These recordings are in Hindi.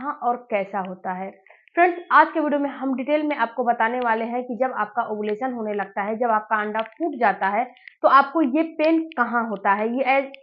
कहाँ और कैसा होता है। फ्रेंड्स, आज के वीडियो में हम डिटेल में आपको बताने वाले हैं कि जब आपका ओवुलेशन होने लगता है, जब आपका अंडा फूट जाता है, तो आपको ये पेन कहाँ होता है,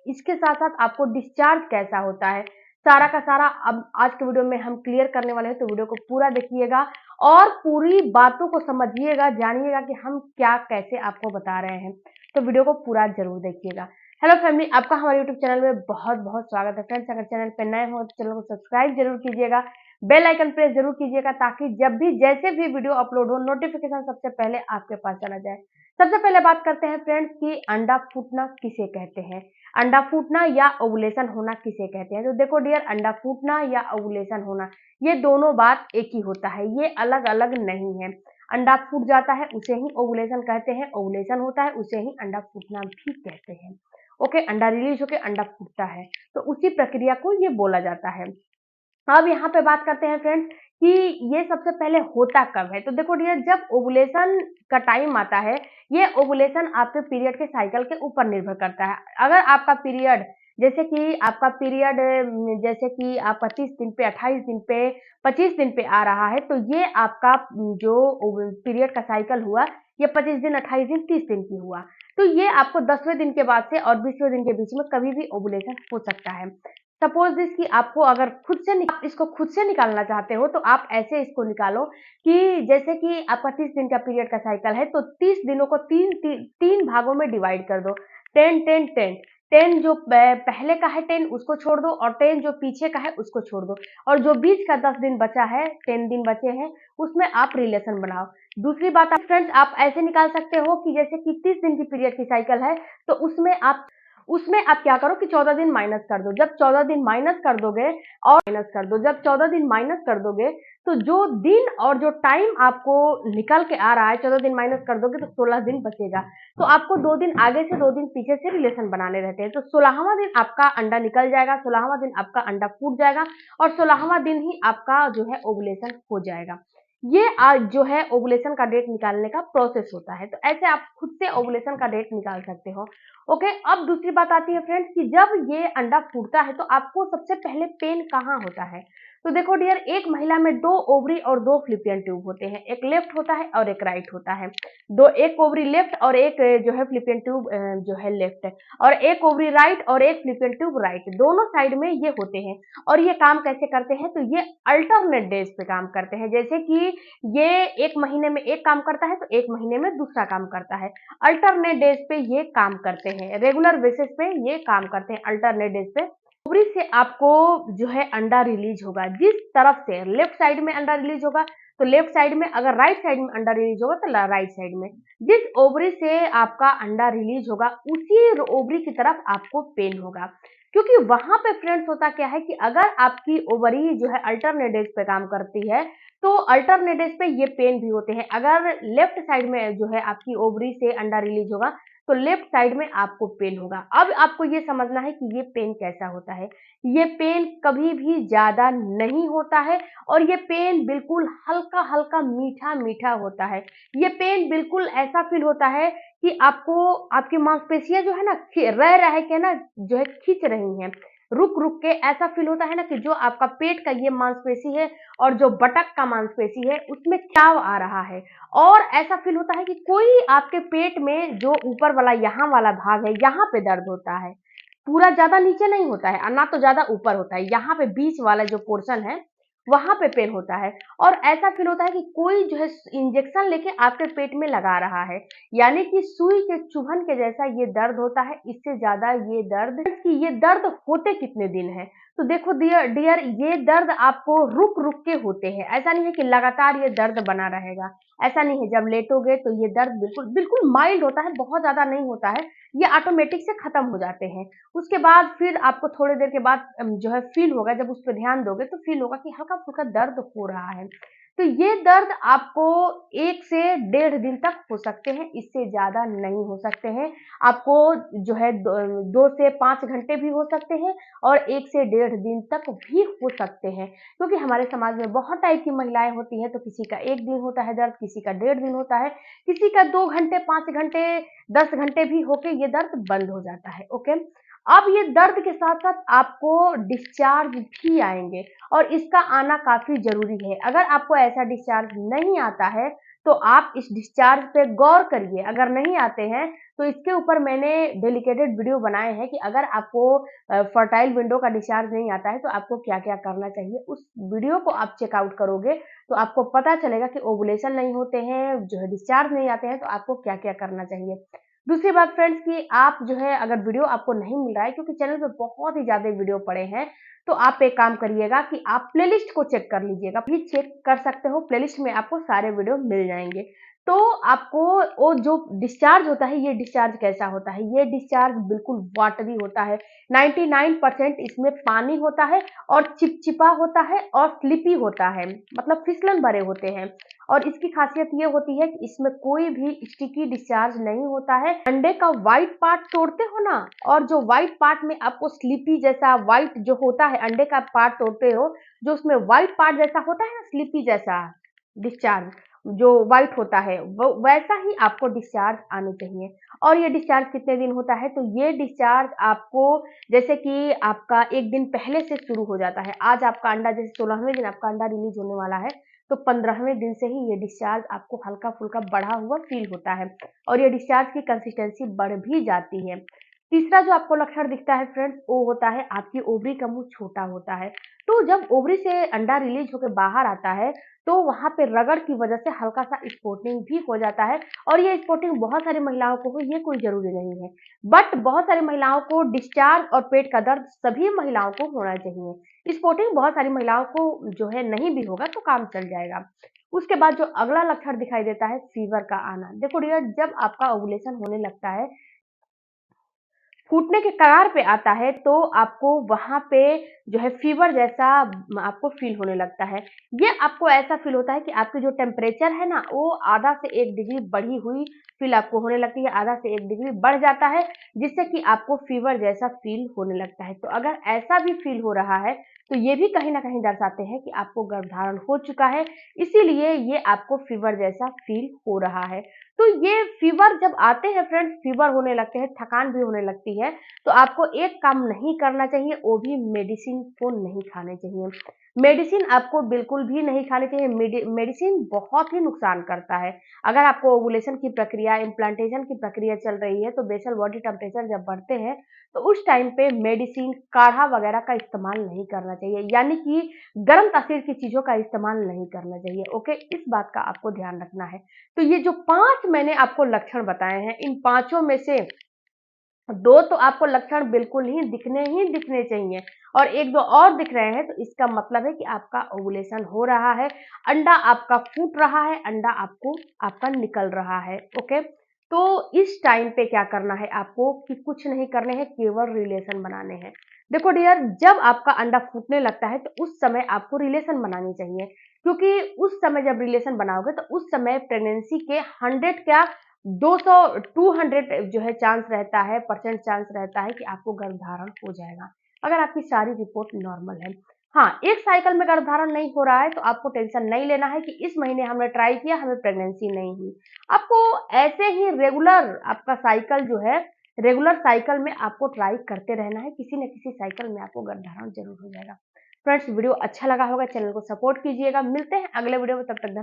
इसके साथ साथ आपको डिस्चार्ज कैसा होता है, सारा का सारा अब आज के वीडियो में हम क्लियर करने वाले हैं। तो वीडियो को पूरा देखिएगा और पूरी बातों को समझिएगा, जानिएगा कि हम क्या कैसे आपको बता रहे हैं। तो वीडियो को पूरा जरूर देखिएगा। हेलो फैमिली, आपका हमारे यूट्यूब चैनल में बहुत बहुत स्वागत है। फ्रेंड्स, अगर चैनल पर नए हो तो चैनल को सब्सक्राइब जरूर कीजिएगा, बेल आइकन प्रेस जरूर कीजिएगा, ताकि जब भी जैसे भी वीडियो अपलोड हो नोटिफिकेशन सबसे पहले आपके पास चला जाए। सबसे पहले बात करते हैं फ्रेंड्स कि अंडा फूटना किसे कहते हैं, अंडा फूटना या ओवुलेशन होना किसे कहते हैं। तो देखो डियर, अंडा फूटना या ओवुलेशन होना ये दोनों बात एक ही होता है, ये अलग अलग नहीं है। अंडा फूट जाता है उसे ही ओवुलेशन कहते हैं, ओवुलेशन होता है उसे ही अंडा फूटना भी कहते हैं। ओके, अंडा रिलीज होकर अंडा फूटता है तो उसी प्रक्रिया को ये बोला जाता है। अब यहाँ पे बात करते हैं फ्रेंड्स कि ये सबसे पहले होता कब है। तो देखो डियर, जब ओवुलेशन का टाइम आता है, ये ओवुलेशन आपके पीरियड के साइकिल के ऊपर निर्भर करता है। अगर आपका पीरियड जैसे कि आपका 30 दिन पे, 28 दिन पे, 25 दिन पे आ रहा है, तो ये आपका जो पीरियड का साइकिल हुआ, ये 25 दिन, 28 दिन, 30 दिन की हुआ। तो ये आपको 10वें दिन के बाद से और 20वें दिन के बीच में कभी भी ओवुलेशन हो सकता है। सपोज दिस कि आपको अगर आप इसको खुद से निकालना चाहते हो, तो आप ऐसे इसको निकालो कि जैसे कि आपका 30 दिन का पीरियड का साइकिल है, तो 30 दिनों को तीन भागों में डिवाइड कर दो। 10 10 10 10 जो पहले का है 10 उसको छोड़ दो, और 10 जो पीछे का है उसको छोड़ दो, और जो बीच का 10 दिन बचा है, 10 दिन बचे हैं, उसमें आप रिलेशन बनाओ। दूसरी बात फ्रेंड्स, आप ऐसे निकाल सकते हो कि जैसे कि 30 दिन की पीरियड की साइकिल है, तो उसमें आप क्या करो कि 14 दिन माइनस कर दो। जब 14 दिन माइनस कर दोगे जब 14 दिन माइनस कर दोगे, तो जो दिन और जो टाइम आपको निकल के आ रहा है, 14 दिन माइनस कर दोगे तो 16 दिन बचेगा। तो आपको 2 दिन आगे से 2 दिन पीछे से रिलेशन बनाने रहते हैं। तो 16वां दिन आपका अंडा निकल जाएगा, 16वां दिन आपका अंडा फूट जाएगा, और 16वां दिन ही आपका जो है ओवुलेशन हो जाएगा। ये आज जो है ओवुलेशन का डेट निकालने का प्रोसेस होता है। तो ऐसे आप खुद से ओवुलेशन का डेट निकाल सकते हो। ओके, अब दूसरी बात आती है फ्रेंड्स कि जब ये अंडा फूटता है, तो आपको सबसे पहले पेन कहाँ होता है। तो देखो डियर, एक महिला में 2 ओवरी और 2 फ्लिपियन ट्यूब होते हैं, एक लेफ्ट होता है और एक राइट होता है। एक ओवरी लेफ्ट और एक जो है फ्लिपियन ट्यूब जो है लेफ्ट है, और एक ओवरी राइट और एक फ्लिपियन ट्यूब राइट, दोनों साइड में ये होते हैं। और ये काम कैसे करते हैं, तो ये अल्टरनेट डेज पे काम करते हैं। जैसे कि ये एक महीने में एक काम करता है, तो एक महीने में दूसरा काम करता है। अल्टरनेट डेज पे ये काम करते हैं, रेगुलर बेसिस पे ये काम करते हैं अल्टरनेट डेज पे। ओवरी से आपको जो है अंडा रिलीज होगा, जिस तरफ से लेफ्ट साइड में अंडा रिलीज होगा तो लेफ्ट साइड में, अगर राइट साइड में अंडा रिलीज होगा तो राइट साइड में। जिस ओवरी से आपका अंडा रिलीज होगा उसी ओवरी की तरफ आपको पेन होगा, क्योंकि वहां पे फ्रेंड्स होता क्या है कि अगर आपकी ओवरी जो है अल्टरनेट डेज पे काम करती है, तो अल्टरनेट डेज पे ये पेन भी होते हैं। अगर लेफ्ट साइड में जो है आपकी ओवरी से अंडा रिलीज होगा, तो लेफ्ट साइड में आपको पेन होगा। अब आपको ये समझना है कि ये पेन कैसा होता है। ये पेन कभी भी ज्यादा नहीं होता है, और ये पेन बिल्कुल हल्का हल्का मीठा मीठा होता है। ये पेन बिल्कुल ऐसा फील होता है कि आपको आपकी मांसपेशियां जो है ना, रह रहे के ना जो है खींच रही हैं, रुक रुक के। ऐसा फील होता है ना कि जो आपका पेट का ये मांसपेशी है और जो बटक का मांसपेशी है, उसमें खिंचाव आ रहा है। और ऐसा फील होता है कि कोई आपके पेट में जो ऊपर वाला यहाँ वाला भाग है, यहाँ पे दर्द होता है। पूरा ज्यादा नीचे नहीं होता है और ना तो ज्यादा ऊपर होता है, यहाँ पे बीच वाला जो पोर्शन है वहां पे पेन होता है। और ऐसा फील होता है कि कोई जो है इंजेक्शन लेके आपके पेट में लगा रहा है, यानी कि सुई के चुभन के जैसा ये दर्द होता है। इससे ज्यादा ये दर्द होते कितने दिन है। तो देखो डियर, ये दर्द आपको रुक रुक के होते हैं, ऐसा नहीं है कि लगातार ये दर्द बना रहेगा। ऐसा नहीं है, जब लेटोगे तो ये दर्द बिल्कुल बिल्कुल माइल्ड होता है, बहुत ज्यादा नहीं होता है, ये ऑटोमेटिक से खत्म हो जाते हैं। उसके बाद फिर आपको थोड़ी देर के बाद जो है फील होगा, जब उस पर ध्यान दोगे तो फील होगा कि हल्का फुल्का दर्द हो रहा है। तो ये दर्द आपको 1 से 1.5 दिन तक हो सकते हैं, इससे ज्यादा नहीं हो सकते हैं। आपको जो है 2 से 5 घंटे भी हो सकते हैं, और 1 से 1.5 दिन तक भी हो सकते हैं। क्योंकि हमारे समाज में बहुत टाइप की महिलाएं होती हैं, तो किसी का 1 दिन होता है दर्द, किसी का 1.5 दिन होता है, किसी का 2 घंटे, 5 घंटे, 10 घंटे भी होके ये दर्द बंद हो जाता है। ओके, अब ये दर्द के साथ-साथ आपको डिस्चार्ज भी आएँगे और इसका आना काफ़ी ज़रूरी है। अगर आपको ऐसा डिस्चार्ज नहीं आता है, तो आप इस डिस्चार्ज पे गौर करिए। अगर नहीं आते हैं, तो इसके ऊपर मैंने डेडिकेटेड वीडियो बनाए हैं कि अगर आपको फर्टाइल विंडो का डिस्चार्ज नहीं आता है, तो आपको क्या-क्या करना चाहिए। उस वीडियो को आप चेकआउट करोगे, तो आपको पता चलेगा कि ओवुलेशन नहीं होते हैं, जो है डिस्चार्ज नहीं आते हैं, तो आपको क्या-क्या करना चाहिए। दूसरी बात फ्रेंड्स कि आप जो है अगर वीडियो आपको नहीं मिल रहा है क्योंकि चैनल पे बहुत ही ज़्यादा वीडियो पड़े हैं, तो आप एक काम करिएगा कि आप प्लेलिस्ट को चेक कर लीजिएगा। भी चेक कर सकते हो, प्लेलिस्ट में आपको सारे वीडियो मिल जाएँगे। तो आपको वो जो डिस्चार्ज होता है, ये डिस्चार्ज कैसा होता है? ये डिस्चार्ज बिल्कुल वाटरी होता है। 99% इसमें पानी होता है और चिपचिपा होता है और स्लिपी होता है, मतलब फिसलन भरे होते हैं। और इसकी खासियत ये होती है कि इसमें कोई भी स्टिकी डिस्चार्ज नहीं होता है। अंडे का व्हाइट पार्ट तोड़ते हो ना, और जो व्हाइट पार्ट में आपको स्लिपी जैसा व्हाइट जो होता है, अंडे का पार्ट तोड़ते हो, जो उसमें व्हाइट पार्ट जैसा होता है ना, स्लिपी जैसा डिस्चार्ज जो व्हाइट होता है, वो वैसा ही आपको डिस्चार्ज आने चाहिए। और ये डिस्चार्ज कितने दिन होता है? तो ये डिस्चार्ज आपको जैसे कि आपका 1 दिन पहले से शुरू हो जाता है। आज आपका अंडा जैसे 16वें दिन आपका अंडा रिलीज़ होने वाला है, तो 15वें दिन से ही ये डिस्चार्ज आपको हल्का-फुल्का बढ़ा हुआ फ़ील होता है और ये डिस्चार्ज की कंसिस्टेंसी बढ़ भी जाती है। तीसरा जो आपको लक्षण दिखता है फ्रेंड्स, वो होता है आपकी ओवरी का मुँह छोटा होता है। तो जब ओवरी से अंडा रिलीज़ होके बाहर आता है, तो वहाँ पे रगड़ की वजह से हल्का-सा स्पॉटिंग भी हो जाता है और ये स्पॉटिंग बहुत सारी महिलाओं को हो, ये कोई ज़रूरी नहीं है। बट बहुत सारी महिलाओं को डिस्चार्ज और पेट का दर्द सभी महिलाओं को होना चाहिए। स्पॉटिंग बहुत सारी महिलाओं को जो है नहीं भी होगा तो काम चल जाएगा। उसके बाद जो अगला लक्षण दिखाई देता है फीवर का आना। देखो डियर, जब आपका ओव्यूलेशन होने लगता है, फूटने के कगार पे आता है, तो आपको वहाँ पे जो है फ़ीवर जैसा आपको फ़ील होने लगता है। ये आपको ऐसा फ़ील होता है कि आपकी जो टेम्परेचर है ना, वो आधा से 1 डिग्री बढ़ी हुई फ़ील आपको होने लगती है, आधा से 1 डिग्री बढ़ जाता है, जिससे कि आपको फ़ीवर जैसा फ़ील होने लगता है। तो अगर ऐसा भी फ़ील हो रहा है, तो ये भी कहीं न कहीं दर्शाते हैं कि आपको गर्भधारण हो चुका है, इसीलिए ये आपको फ़ीवर जैसा फ़ील हो रहा है। तो ये फीवर जब आते हैं फ्रेंड्स, फीवर होने लगते हैं, थकान भी होने लगती है, तो आपको एक काम नहीं करना चाहिए, वो भी मेडिसिन को नहीं खाने चाहिए। मेडिसिन आपको बिल्कुल भी नहीं खानी चाहिए, मेडिसिन बहुत ही नुकसान करता है। अगर आपको ओवुलेशन की प्रक्रिया, इम्प्लांटेशन की प्रक्रिया चल रही है, तो बेसल बॉडी टेम्परेचर जब बढ़ते हैं, तो उस टाइम पे मेडिसिन, काढ़ा वगैरह का इस्तेमाल नहीं करना चाहिए, यानी कि गर्म तासीर की चीज़ों का इस्तेमाल नहीं करना चाहिए, ओके? इस बात का आपको ध्यान रखना है। तो ये जो 5 मैंने आपको लक्षण बताए हैं, इन पाँचों में से 2 तो आपको लक्षण बिल्कुल ही दिखने चाहिए और 1-2 और दिख रहे हैं, तो इसका मतलब है कि आपका ओवुलेशन हो रहा है, अंडा आपका फूट रहा है, अंडा आपका निकल रहा है, ओके? तो इस टाइम पे क्या करना है आपको कि कुछ नहीं करने हैं, केवल रिलेशन बनाने हैं। देखो डियर, जब आपका अंडा फूटने लगता है, तो उस समय आपको रिलेशन बनानी चाहिए, क्योंकि उस समय जब रिलेशन बनाओगे, तो उस समय प्रेगनेंसी के 100 क्या 200 200 जो है चांस रहता है, परसेंट चांस रहता है कि आपको गर्भधारण हो जाएगा, अगर आपकी सारी रिपोर्ट नॉर्मल है। हाँ, एक साइकिल में गर्भधारण नहीं हो रहा है, तो आपको टेंशन नहीं लेना है कि इस महीने हमने ट्राई किया, हमें प्रेगनेंसी नहीं हुई। आपको ऐसे ही रेगुलर आपका साइकिल जो है, रेगुलर साइकिल में आपको ट्राई करते रहना है, किसी न किसी साइकिल में आपको गर्भधारण ज़रूर हो जाएगा। फ्रेंड्स, वीडियो अच्छा लगा होगा, चैनल को सपोर्ट कीजिएगा। मिलते हैं अगले वीडियो में, तब तक धन्य